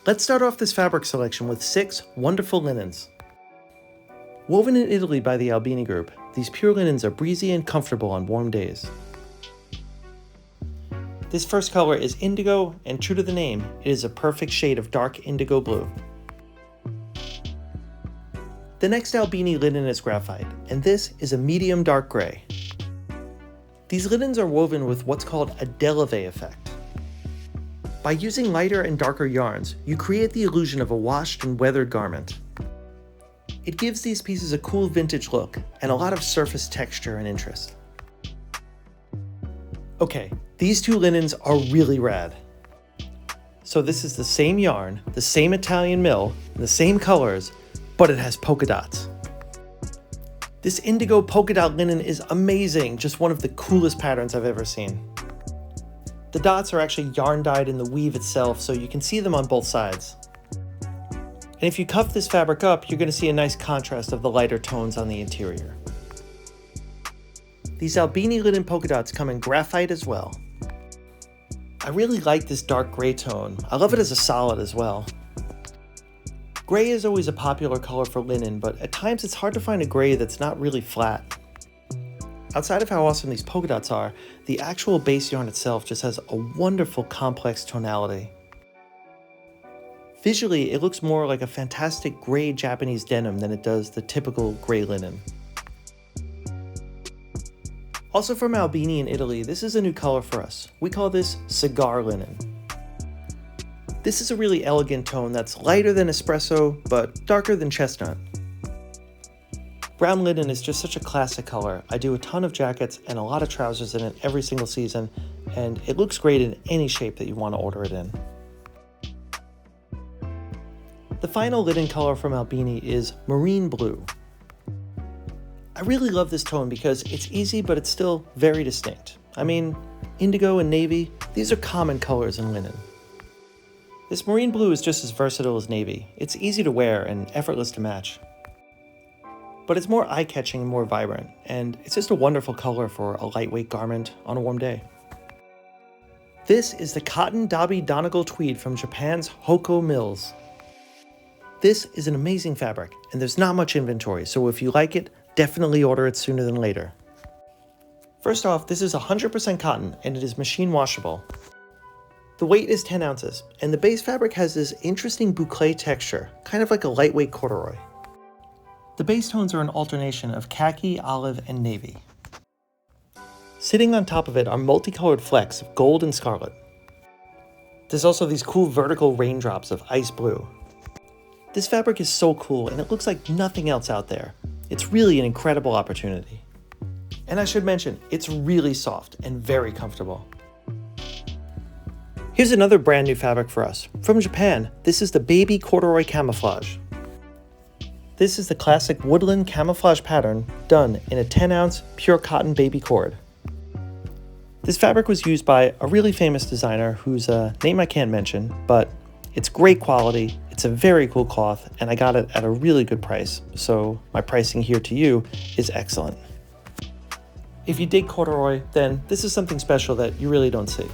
Let's start off this fabric selection with 6 wonderful linens. Woven in Italy by the Albini group, these pure linens are breezy and comfortable on warm days. This first color is indigo, and true to the name, it is a perfect shade of dark indigo blue. The next Albini linen is graphite, and this is a medium dark gray. These linens are woven with what's called a délevé effect. By using lighter and darker yarns, you create the illusion of a washed and weathered garment. It gives these pieces a cool vintage look and a lot of surface texture and interest. Okay, these 2 linens are really rad. So this is the same yarn, the same Italian mill, the same colors, but it has polka dots. This indigo polka dot linen is amazing, just one of the coolest patterns I've ever seen. The dots are actually yarn dyed in the weave itself, so you can see them on both sides. And if you cuff this fabric up, you're going to see a nice contrast of the lighter tones on the interior. These Albini linen polka dots come in graphite as well. I really like this dark gray tone. I love it as a solid as well. Gray is always a popular color for linen, but at times it's hard to find a gray that's not really flat. Outside of how awesome these polka dots are, the actual base yarn itself just has a wonderful complex tonality. Visually, it looks more like a fantastic gray Japanese denim than it does the typical gray linen. Also from Albini in Italy, this is a new color for us. We call this cigar linen. This is a really elegant tone that's lighter than espresso, but darker than chestnut. Brown linen is just such a classic color. I do a ton of jackets and a lot of trousers in it every single season, and it looks great in any shape that you want to order it in. The final linen color from Albini is marine blue. I really love this tone because it's easy, but it's still very distinct. I mean, indigo and navy, these are common colors in linen. This marine blue is just as versatile as navy. It's easy to wear and effortless to match. But it's more eye-catching and more vibrant, and it's just a wonderful color for a lightweight garment on a warm day. This is the cotton Dabi Donegal tweed from Japan's Hoko Mills. This is an amazing fabric, and there's not much inventory, so if you like it, definitely order it sooner than later. First off, this is 100% cotton, and it is machine washable. The weight is 10 ounces, and the base fabric has this interesting boucle texture, kind of like a lightweight corduroy. The base tones are an alternation of khaki, olive, and navy. Sitting on top of it are multicolored flecks of gold and scarlet. There's also these cool vertical raindrops of ice blue. This fabric is so cool, and it looks like nothing else out there. It's really an incredible opportunity. And I should mention, it's really soft and very comfortable. Here's another brand new fabric for us. From Japan, this is the baby corduroy camouflage. This is the classic woodland camouflage pattern done in a 10-ounce pure cotton baby cord. This fabric was used by a really famous designer whose name I can't mention, but it's great quality, it's a very cool cloth, and I got it at a really good price, so my pricing here to you is excellent. If you dig corduroy, then this is something special that you really don't see.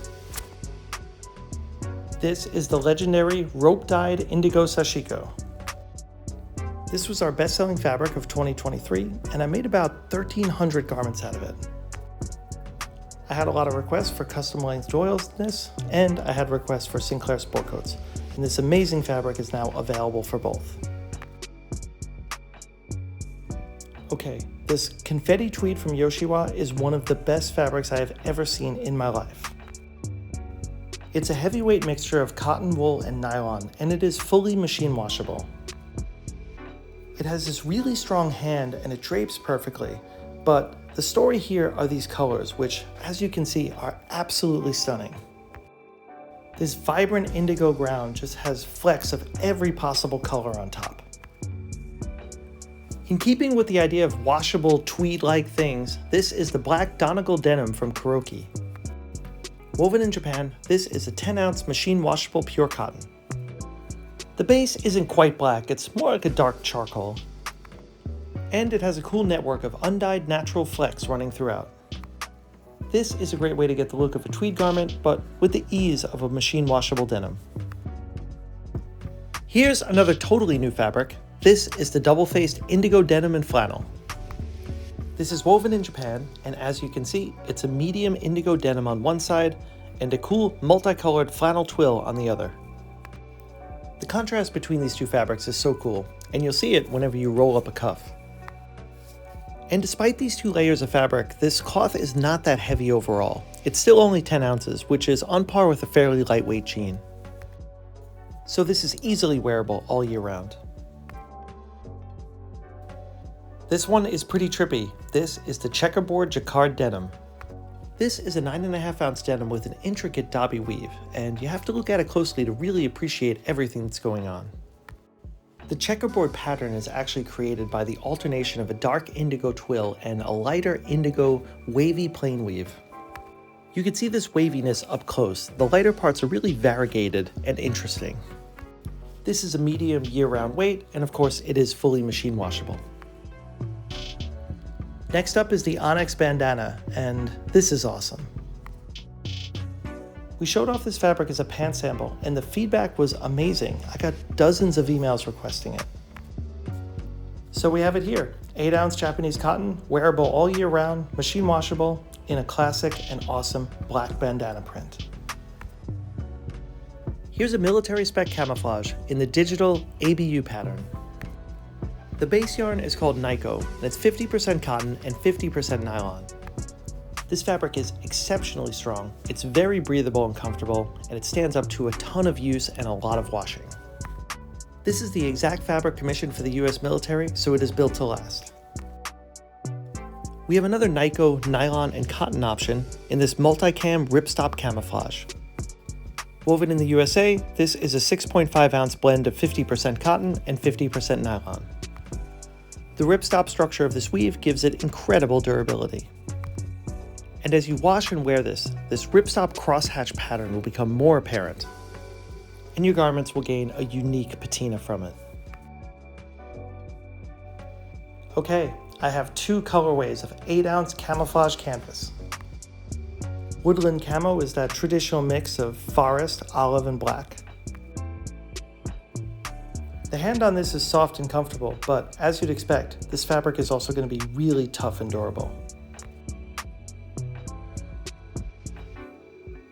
This is the legendary rope-dyed indigo sashiko. This was our best-selling fabric of 2023, and I made about 1,300 garments out of it. I had a lot of requests for custom length Doyles in this, and I had requests for Sinclair sport coats, and this amazing fabric is now available for both. Okay, this confetti tweed from Yoshiwa is one of the best fabrics I have ever seen in my life. It's a heavyweight mixture of cotton, wool, and nylon, and it is fully machine washable. It has this really strong hand and it drapes perfectly, but the story here are these colors, which, as you can see, are absolutely stunning. This vibrant indigo ground just has flecks of every possible color on top. In keeping with the idea of washable tweed-like things, this is the black Donegal denim from Kuroki. Woven in Japan, this is a 10-ounce machine washable pure cotton. The base isn't quite black, it's more like a dark charcoal. And it has a cool network of undyed natural flecks running throughout. This is a great way to get the look of a tweed garment, but with the ease of a machine washable denim. Here's another totally new fabric. This is the double-faced indigo denim and flannel. This is woven in Japan, and as you can see, it's a medium indigo denim on one side and a cool multicolored flannel twill on the other. The contrast between these two fabrics is so cool, and you'll see it whenever you roll up a cuff. And despite these two layers of fabric, this cloth is not that heavy overall. It's still only 10 ounces, which is on par with a fairly lightweight jean. So this is easily wearable all year round. This one is pretty trippy. This is the checkerboard jacquard denim. This is a 9.5 ounce denim with an intricate dobby weave, and you have to look at it closely to really appreciate everything that's going on. The checkerboard pattern is actually created by the alternation of a dark indigo twill and a lighter indigo wavy plain weave. You can see this waviness up close. The lighter parts are really variegated and interesting. This is a medium year-round weight, and of course it is fully machine washable. Next up is the onyx bandana, and this is awesome. We showed off this fabric as a pant sample, and the feedback was amazing. I got dozens of emails requesting it. So we have it here, 8 ounce Japanese cotton, wearable all year round, machine washable, in a classic and awesome black bandana print. Here's a military spec camouflage in the digital ABU pattern. The base yarn is called Nico, and it's 50% cotton and 50% nylon. This fabric is exceptionally strong, it's very breathable and comfortable, and it stands up to a ton of use and a lot of washing. This is the exact fabric commissioned for the US military, so it is built to last. We have another Nico nylon and cotton option in this multicam ripstop camouflage. Woven in the USA, this is a 6.5 ounce blend of 50% cotton and 50% nylon. The ripstop structure of this weave gives it incredible durability. And as you wash and wear this ripstop crosshatch pattern will become more apparent, and your garments will gain a unique patina from it. Okay, I have two colorways of 8 ounce camouflage canvas. Woodland camo is that traditional mix of forest, olive, and black. The hand on this is soft and comfortable, but as you'd expect, this fabric is also going to be really tough and durable.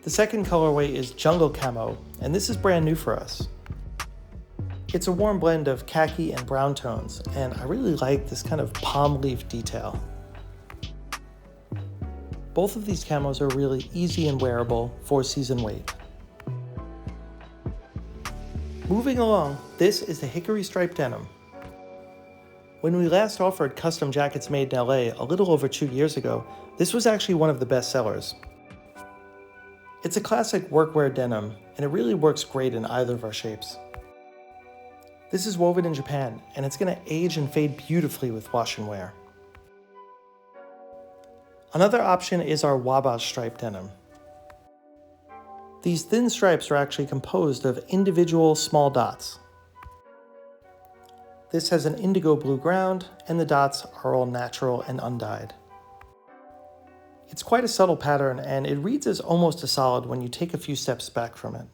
The second colorway is jungle camo, and this is brand new for us. It's a warm blend of khaki and brown tones, and I really like this kind of palm leaf detail. Both of these camos are really easy and wearable for season weight. Moving along, this is the hickory stripe denim. When we last offered custom jackets made in LA a little over 2 years ago, this was actually one of the best sellers. It's a classic workwear denim, and it really works great in either of our shapes. This is woven in Japan, and it's going to age and fade beautifully with wash and wear. Another option is our wabash stripe denim. These thin stripes are actually composed of individual small dots. This has an indigo blue ground, and the dots are all natural and undyed. It's quite a subtle pattern, and it reads as almost a solid when you take a few steps back from it.